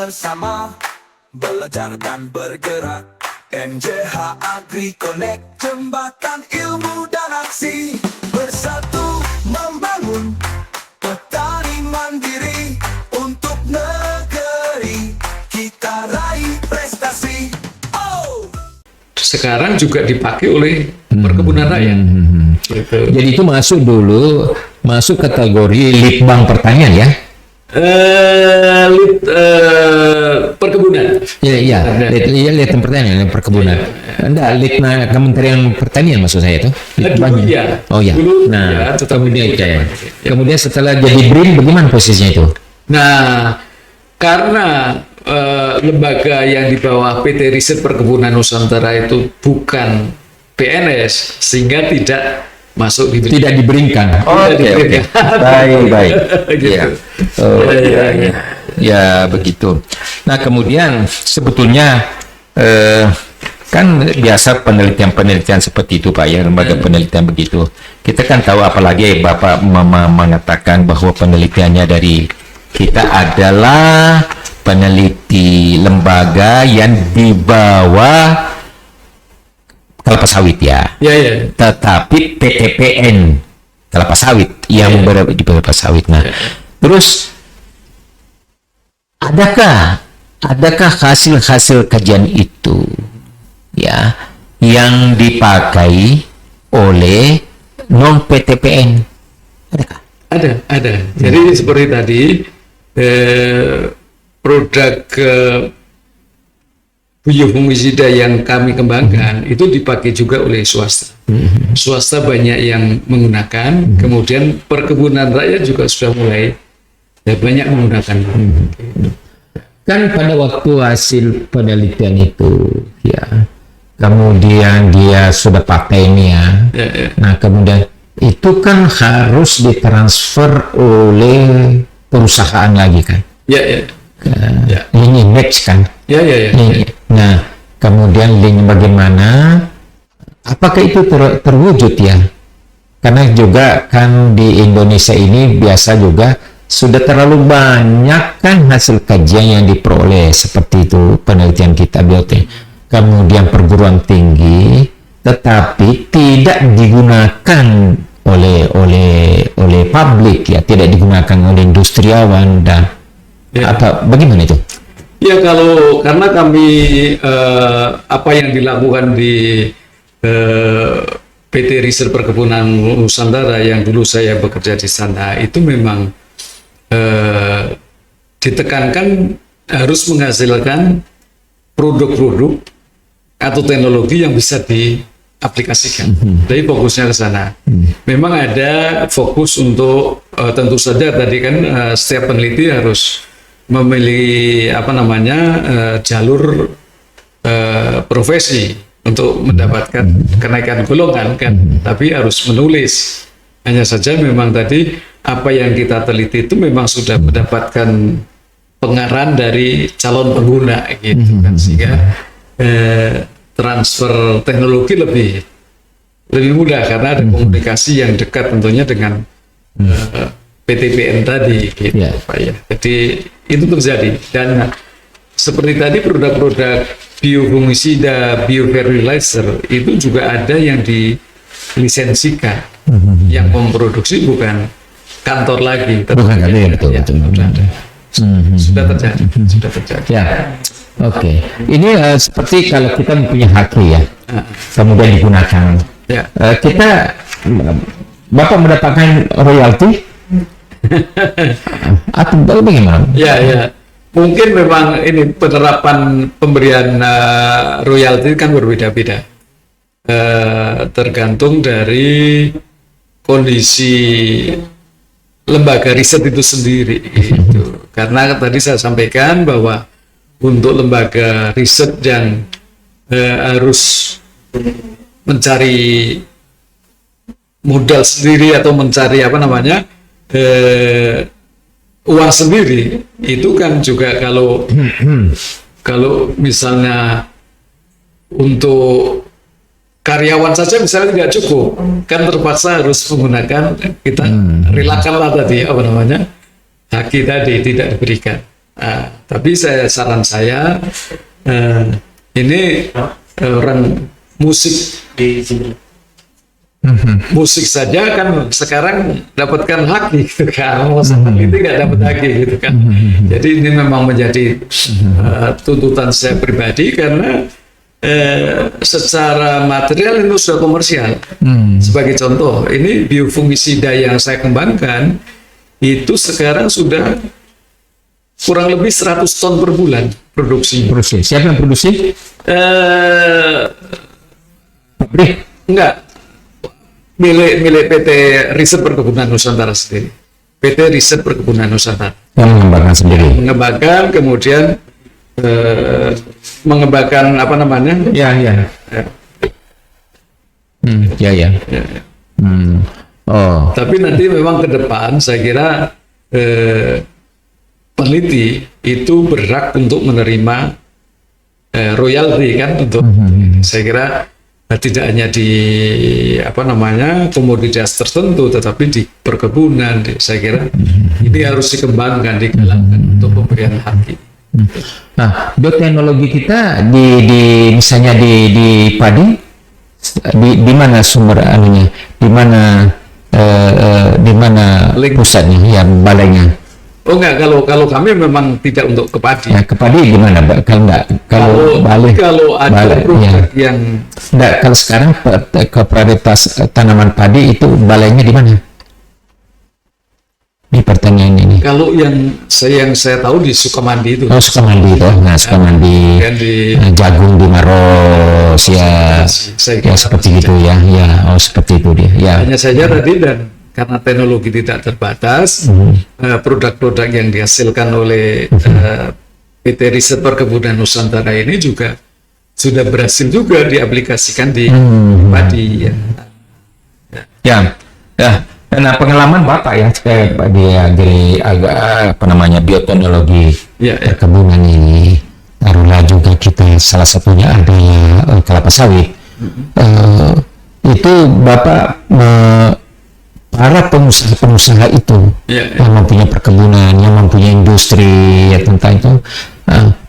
bersama, belajar dan bergerak. NJH Agri Connect, jembatan ilmu dan aksi. Bersatu membangun petani mandiri. Untuk negeri kita raih prestasi. Oh! Sekarang juga dipakai oleh perkebunan rakyat. Gitu. Jadi itu masuk kategori litbang pertanian ya? Perkebunan. Iya, litbang pertanian, perkebunan. Enggak, Kementerian Pertanian maksud saya itu. Dulu ya. Oh ya. Dulu Nah, ya, kemudian kemudian setelah jadi BRIN bagaimana posisinya itu? Nah, karena lembaga yang di bawah PT Riset Perkebunan Nusantara itu bukan PNS, sehingga tidak masuk di BRIN. Tidak diberikan. Oke. Baik. Gitu. Ya. Ya begitu. Nah kemudian sebetulnya kan biasa penelitian seperti itu Pak ya, lembaga penelitian begitu. Kita kan tahu, apalagi Bapak mengatakan bahwa penelitiannya dari kita adalah peneliti lembaga yang di bawah kelapa sawit ya. Ya. Tetapi PTPN kelapa sawit yang di kelapa sawit. Nah, terus adakah hasil kajian itu ya yang dipakai oleh non PTPN? Adakah? Ada. Jadi seperti tadi produk biofungisida yang kami kembangkan itu dipakai juga oleh swasta. Swasta banyak yang menggunakan, kemudian perkebunan rakyat juga sudah mulai banyak menggunakan. Kan pada waktu hasil penelitian itu ya, kemudian dia sudah patennya. Nah kemudian itu kan harus ditransfer oleh perusahaan lagi kan? Ya. Ini match kan? Ya. Nah, kemudian link bagaimana? Apakah itu terwujud ya? Karena juga kan di Indonesia ini biasa juga sudah terlalu banyak kan hasil kajian yang diperoleh seperti itu, penelitian kita biotek, kemudian perguruan tinggi, tetapi tidak digunakan oleh publik ya, tidak digunakan oleh industriawan dan apa bagaimana itu? Ya karena kami apa yang dilakukan di PT Riset Perkebunan Nusantara yang dulu saya bekerja di sana itu memang ditekankan harus menghasilkan produk-produk atau teknologi yang bisa diaplikasikan. Jadi fokusnya ke sana. Memang ada fokus untuk tentu saja tadi kan setiap peneliti harus memilih jalur profesi untuk mendapatkan kenaikan golongan kan, tapi harus menulis. Hanya saja memang tadi apa yang kita teliti itu memang sudah mendapatkan pengarahan dari calon pengguna gitu kan, sehingga transfer teknologi lebih mudah karena ada komunikasi yang dekat tentunya dengan PTPN tadi gitu Pak ya. Jadi itu terjadi, dan seperti tadi produk-produk biofungisida, biofertilizer itu juga ada yang dilisensikan. Yang memproduksi bukan kantor lagi, bukan betul. Sudah terjadi. Ya. Oke. Ini seperti kalau kita mempunyai hak ya, kemudian digunakan. Ya. Kita Bapak mendapatkan royalti atau bagaimana? Ya. Mungkin memang ini penerapan pemberian royalti kan berbeda-beda, tergantung dari kondisi lembaga riset itu sendiri gitu. Karena tadi saya sampaikan bahwa untuk lembaga riset yang harus mencari modal sendiri atau mencari uang sendiri, itu kan juga kalau misalnya untuk karyawan saja misalnya tidak cukup, kan terpaksa harus menggunakan, kita relakanlah tadi haki tadi tidak diberikan. Tapi saran saya ini orang musik musik saja kan sekarang dapatkan hak gitu kan, itu nggak dapat hak gitu kan. Jadi ini memang menjadi tuntutan saya pribadi karena secara material itu sudah komersial. Sebagai contoh, ini biofungisida yang saya kembangkan itu sekarang sudah kurang lebih 100 ton per bulan produksi. Siapa yang produksi? Pabrik? Enggak, milik PT Riset Perkebunan Nusantara sendiri. PT Riset Perkebunan Nusantara Yang mengembangkan sendiri. Mengembangkan, kemudian mengembangkan apa namanya? Ya. Oh. Tapi nanti memang ke depan saya kira peneliti itu berhak untuk menerima royalti kan untuk saya kira tidak hanya di apa namanya komoditas tertentu, tetapi di perkebunan. Saya kira ini harus dikembangkan, digalakkan untuk pemberian hak ini. Nah, bioteknologi kita di misalnya di padi, di mana sumber anunya, di mana pusatnya, ya balainya? Oh enggak, kalau kami memang tidak untuk ke padi. Ya, ke padi gimana, Mbak? Kalau balai, kalau ada balai, produk ya. yang Enggak, kalau sekarang ke prioritas tanaman padi itu balainya di mana? Di pertanian ini. kalau yang saya tahu di Sukamandi itu. Oh, Sukamandi itu. Nah, Sukamandi, Dan di jagung di Maros, ya, saya ya kira seperti itu ya, ya, oh seperti itu dia, ya. hanya saja tadi, dan karena teknologi tidak terbatas, produk-produk yang dihasilkan oleh PT Riset Perkebunan Nusantara ini juga sudah berhasil juga diaplikasikan di padi. Ya. Ya. Nah, pengalaman Bapak ya, di agak apa namanya bioteknologi Ya. perkebunan ini, taruhlah juga kita salah satunya ada kelapa sawit. Itu Bapak para pengusaha itu yang mempunyai perkebunan, yang mempunyai industri ya tentang itu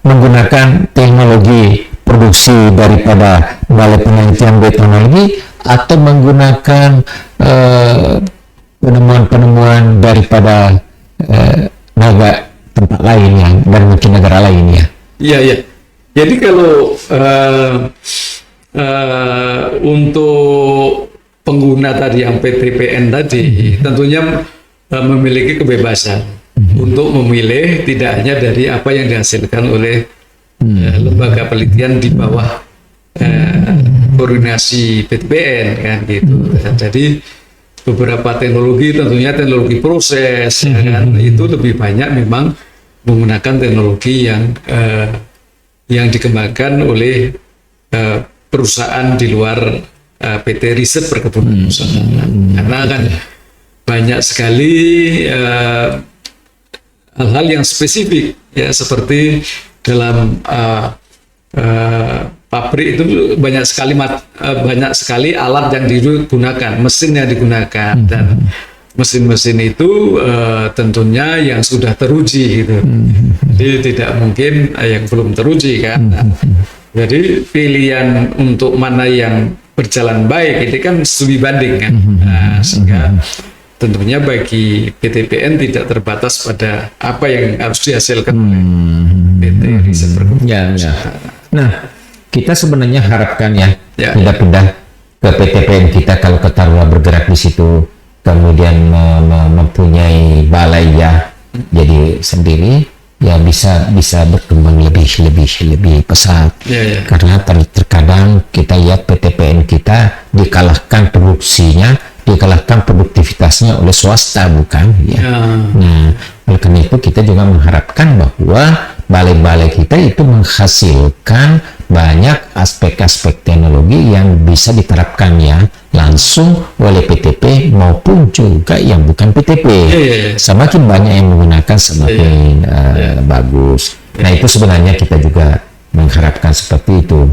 menggunakan teknologi produksi daripada Balai Penelitian Bioteknologi atau menggunakan penemuan-penemuan daripada negara tempat lain yang dan mungkin negara lain ya. Iya. Jadi kalau untuk pengguna tadi yang PTPN tadi tentunya memiliki kebebasan untuk memilih tidak hanya dari apa yang dihasilkan oleh lembaga penelitian di bawah koordinasi PTPN kan gitu. Jadi beberapa teknologi, tentunya teknologi proses ya kan, itu lebih banyak memang menggunakan teknologi yang dikembangkan oleh perusahaan di luar PT Riset Perkebunan Nusantara. Karena kan banyak sekali hal-hal yang spesifik ya, seperti dalam pabrik itu banyak sekali alat yang digunakan, mesin yang digunakan, dan mesin-mesin itu tentunya yang sudah teruji gitu. Jadi tidak mungkin yang belum teruji kan. Jadi pilihan untuk mana yang berjalan baik itu kan studi banding kan. Sehingga tentunya bagi PTPN tidak terbatas pada apa yang harus dihasilkan oleh PT Riset Perkebunan. Nah, kita sebenarnya harapkan tidak pindah ke PTPN kita kalau ketaruh bergerak di situ, kemudian mempunyai balai ya jadi sendiri ya bisa berkembang lebih pesat. Karena terkadang kita lihat PTPN kita dikalahkan produksinya, dikalahkan produktivitasnya oleh swasta, bukan ya. Nah, oleh karena itu kita juga mengharapkan bahwa balai-balai kita itu menghasilkan banyak aspek-aspek teknologi yang bisa diterapkan ya langsung oleh PTP maupun juga yang bukan PTP. Semakin banyak yang menggunakan semakin bagus. Nah, itu sebenarnya kita juga mengharapkan seperti itu.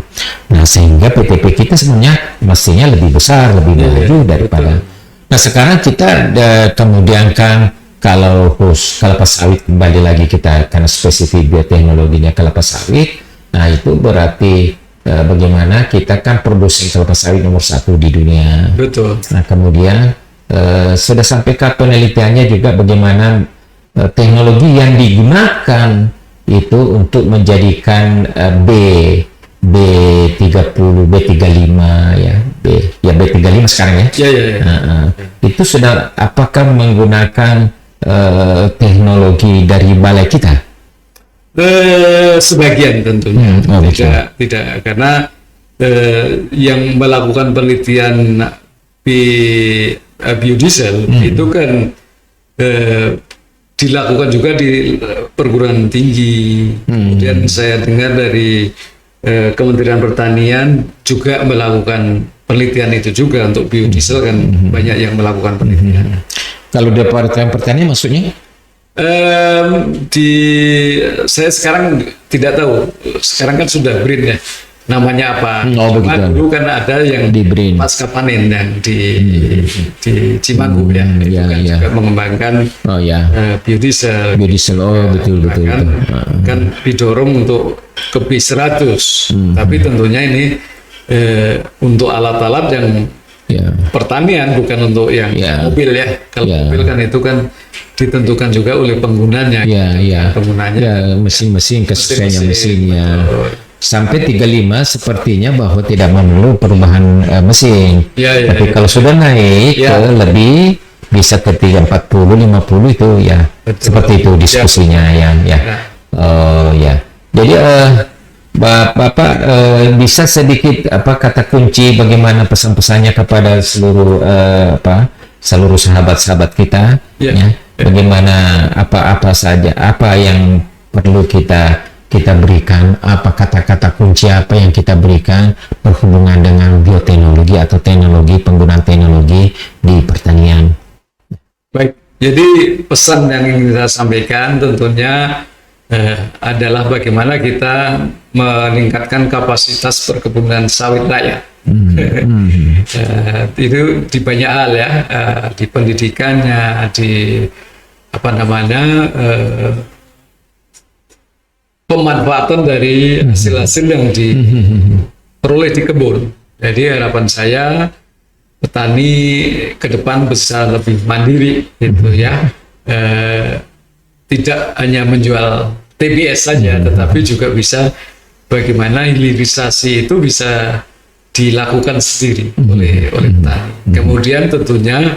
Nah, sehingga PTP kita sebenarnya mestinya lebih besar, lebih maju daripada. Nah, sekarang kita kemudian kan kalau kelapa sawit, kembali lagi kita karena spesifik bioteknologinya kelapa sawit, nah itu berarti bagaimana kita kan produsen kelapa sawit nomor 1 di dunia. Betul. Nah kemudian sudah sampai ke penelitiannya juga bagaimana teknologi yang digunakan itu untuk menjadikan B30, B35 ya, B35 sekarang ya. Itu sudah apakah menggunakan teknologi dari balai kita? Sebagian tentunya, tidak karena yang melakukan penelitian biodiesel itu kan dilakukan juga di perguruan tinggi. Kemudian saya dengar dari Kementerian Pertanian juga melakukan penelitian itu juga untuk biodiesel, kan banyak yang melakukan penelitian. Kalau Departemen Pertanian maksudnya? Saya sekarang tidak tahu. Sekarang kan sudah BRIN ya, namanya apa? Dulu kan ada yang di BRIN, pasca panen yang di Cimanggu ya, juga mengembangkan biodiesel. Betul. Kan didorong untuk ke B100, tapi tentunya ini untuk alat-alat yang pertanian, bukan untuk yang mobil ya. Kalau mobil kan itu kan ditentukan juga oleh penggunanya. Penggunanya. Mesin-mesin, kesesuaiannya mesinnya. Sampai 35 sepertinya bahwa tidak perlu perubahan mesin. Tapi kalau sudah naik ke lebih bisa ke 40, 50 itu ya. Betul. Seperti itu diskusinya Jadi Bapak bisa sedikit kata kunci bagaimana pesan-pesannya kepada seluruh seluruh sahabat-sahabat kita bagaimana apa saja yang perlu kita berikan, apa kata-kata kunci apa yang kita berikan berhubungan dengan bioteknologi atau penggunaan teknologi di pertanian. Baik, jadi pesan yang ingin kita sampaikan tentunya adalah bagaimana kita meningkatkan kapasitas perkebunan sawit rakyat. Itu di banyak hal ya, di pendidikannya, di pemanfaatan dari hasil-hasil yang diperoleh di kebun. Jadi harapan saya petani ke depan bisa lebih mandiri gitu ya. Tidak hanya menjual TBS saja, tetapi juga bisa bagaimana hilirisasi itu bisa dilakukan sendiri oleh petani. Kemudian tentunya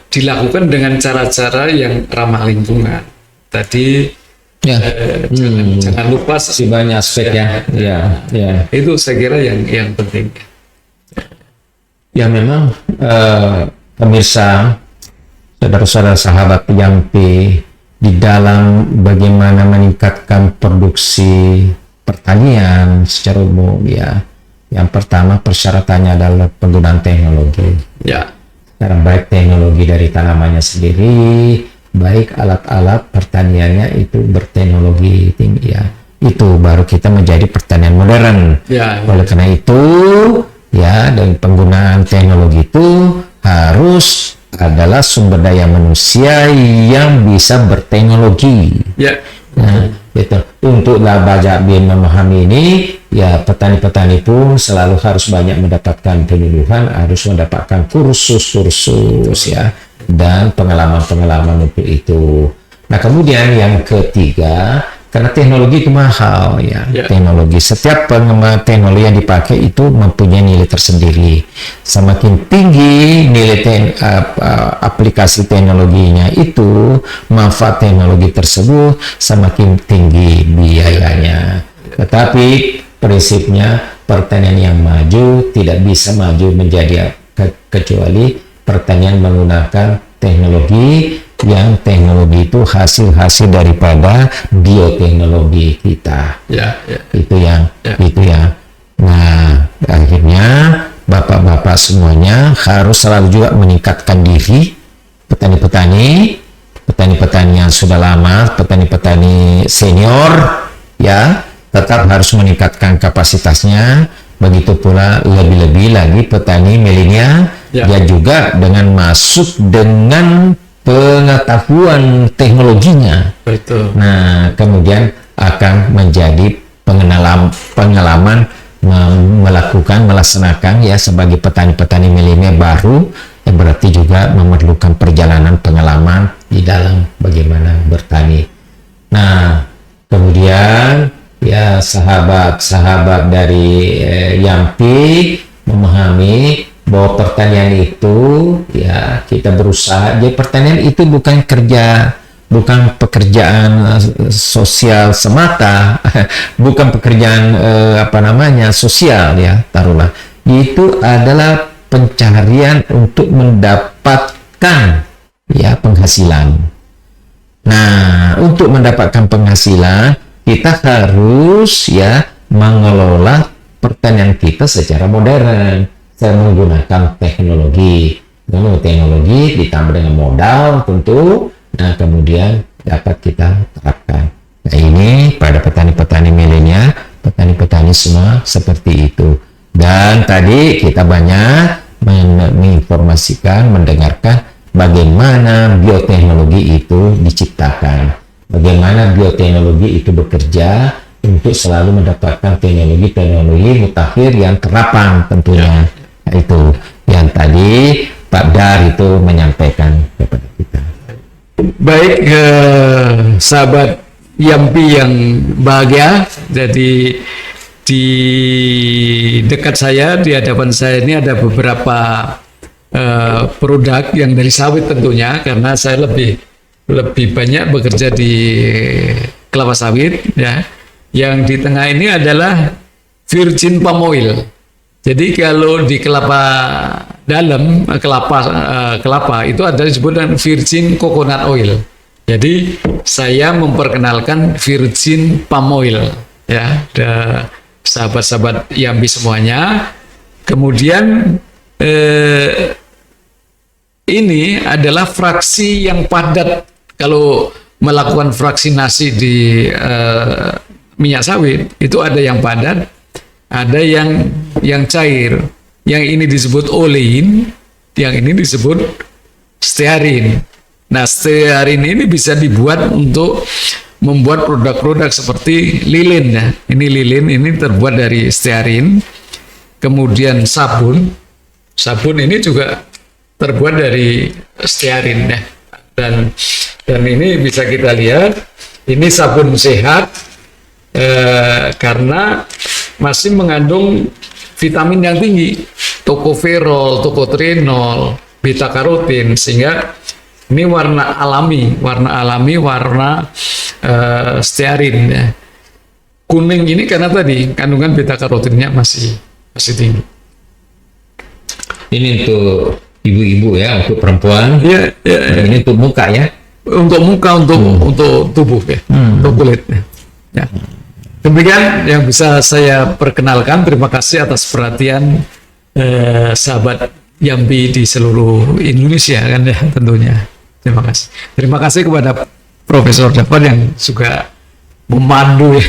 dilakukan dengan cara-cara yang ramah lingkungan. Tadi jangan lupa banyak aspek itu saya kira yang penting. Ya memang pemirsa, saudara-saudara sahabat Yampi, di dalam bagaimana meningkatkan produksi pertanian secara umum yang pertama persyaratannya adalah penggunaan teknologi. Karena baik teknologi dari tanamannya sendiri, baik alat-alat pertaniannya itu berteknologi tinggi itu baru kita menjadi pertanian modern. Oleh karena itu dan penggunaan teknologi itu harus adalah sumber daya manusia yang bisa berteknologi. Betul. Untuk banyak memahami ini, petani-petani pun selalu harus banyak mendapatkan penyuluhan, harus mendapatkan kursus dan pengalaman-pengalaman untuk itu. Nah, kemudian yang ketiga, karena teknologi itu mahal teknologi. Setiap pengembangan teknologi yang dipakai itu mempunyai nilai tersendiri. Semakin tinggi nilai aplikasi teknologinya itu, manfaat teknologi tersebut semakin tinggi biayanya. Tetapi prinsipnya pertanian yang maju tidak bisa maju menjadi kecuali pertanian menggunakan teknologi yang teknologi itu hasil daripada bioteknologi kita. Itu yang. Nah, akhirnya bapak-bapak semuanya harus selalu juga meningkatkan diri. Petani-petani yang sudah lama, petani-petani senior tetap harus meningkatkan kapasitasnya. Begitu pula lebih-lebih lagi petani milenial juga dengan masuk dengan pengetahuan teknologinya. Betul. Nah, kemudian akan menjadi pengalaman melaksanakan ya sebagai petani-petani milenial baru, yang berarti juga memerlukan perjalanan pengalaman di dalam bagaimana bertani. Nah, kemudian ya sahabat-sahabat dari Yampi memahami bahwa pertanian itu ya kita berusaha. Jadi pertanian itu bukan pekerjaan sosial semata, bukan pekerjaan sosial ya, taruhlah. Itu adalah pencarian untuk mendapatkan ya penghasilan. Nah, untuk mendapatkan penghasilan kita harus ya mengelola pertanian kita secara modern, saya menggunakan teknologi ditambah dengan modal tentu. Nah, kemudian dapat kita terapkan. Nah, ini pada petani-petani milenial, petani-petani semua seperti itu. Dan tadi kita banyak menginformasikan, mendengarkan bagaimana bioteknologi itu diciptakan, bagaimana bioteknologi itu bekerja untuk selalu mendapatkan teknologi mutakhir yang terapan tentunya. Nah, itu yang tadi Pak Dar itu menyampaikan kepada kita. Baik, sahabat Yampi yang bahagia, jadi di dekat saya, di hadapan saya ini ada beberapa produk yang dari sawit tentunya, karena saya lebih banyak bekerja di kelapa sawit ya. Yang di tengah ini adalah virgin palm oil. Jadi kalau di kelapa dalam kelapa itu ada disebut dengan virgin coconut oil. Jadi saya memperkenalkan virgin palm oil ya, ada sahabat-sahabat Yampi semuanya. Kemudian ini adalah fraksi yang padat. Kalau melakukan vaksinasi di minyak sawit itu ada yang padat, ada yang cair. Yang ini disebut olein, yang ini disebut stearin. Nah, stearin ini bisa dibuat untuk membuat produk-produk seperti lilin ya. Ini lilin, ini terbuat dari stearin. Kemudian sabun ini juga terbuat dari stearin ya. Dan ini bisa kita lihat, ini sabun sehat karena masih mengandung vitamin yang tinggi, tokoferol, tokotrienol, beta karotin, sehingga ini warna alami, warna stearin ya. Kuning ini karena tadi kandungan beta karotinnya masih tinggi. Ini untuk ibu-ibu ya, untuk perempuan. Ya. Ini untuk muka ya. Untuk muka, untuk tubuh ya, untuk kulit ya. Demikian yang bisa saya perkenalkan. Terima kasih atas perhatian sahabat Yampi di seluruh Indonesia kan ya tentunya. Terima kasih. Terima kasih kepada Profesor Davan yang juga memandu ya,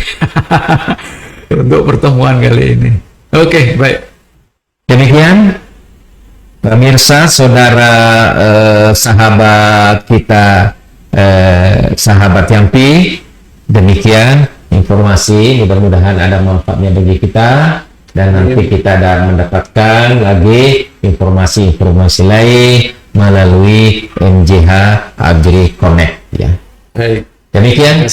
untuk pertemuan kali ini. Oke, baik. Demikian pemirsa, saudara, sahabat kita, sahabat Yampi, demikian informasi, mudah-mudahan ada manfaatnya bagi kita, dan nanti kita akan mendapatkan lagi informasi-informasi lain melalui MJH Agri Connect ya. Baik. Demikian,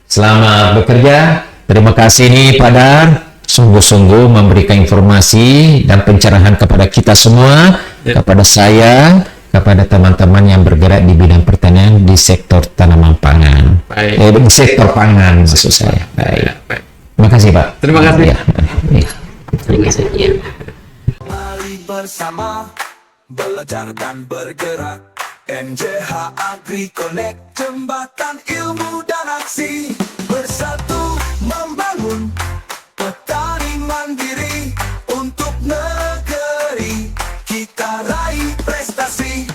selamat bekerja. Terima kasih nih Pak Dar, sungguh-sungguh memberikan informasi dan pencerahan kepada kita semua, kepada saya, kepada teman-teman yang bergerak di bidang pertanian di sektor tanaman pangan. Di sektor pangan maksud saya. Baik. Terima kasih Pak. Terima kasih. Ya. Terima kasih. Ya. Mari bersama belajar dan bergerak. NJH Agri Connect, jembatan ilmu dan aksi. Bersatu membangun petani mandiri untuk negeri. Kita raih prestasi.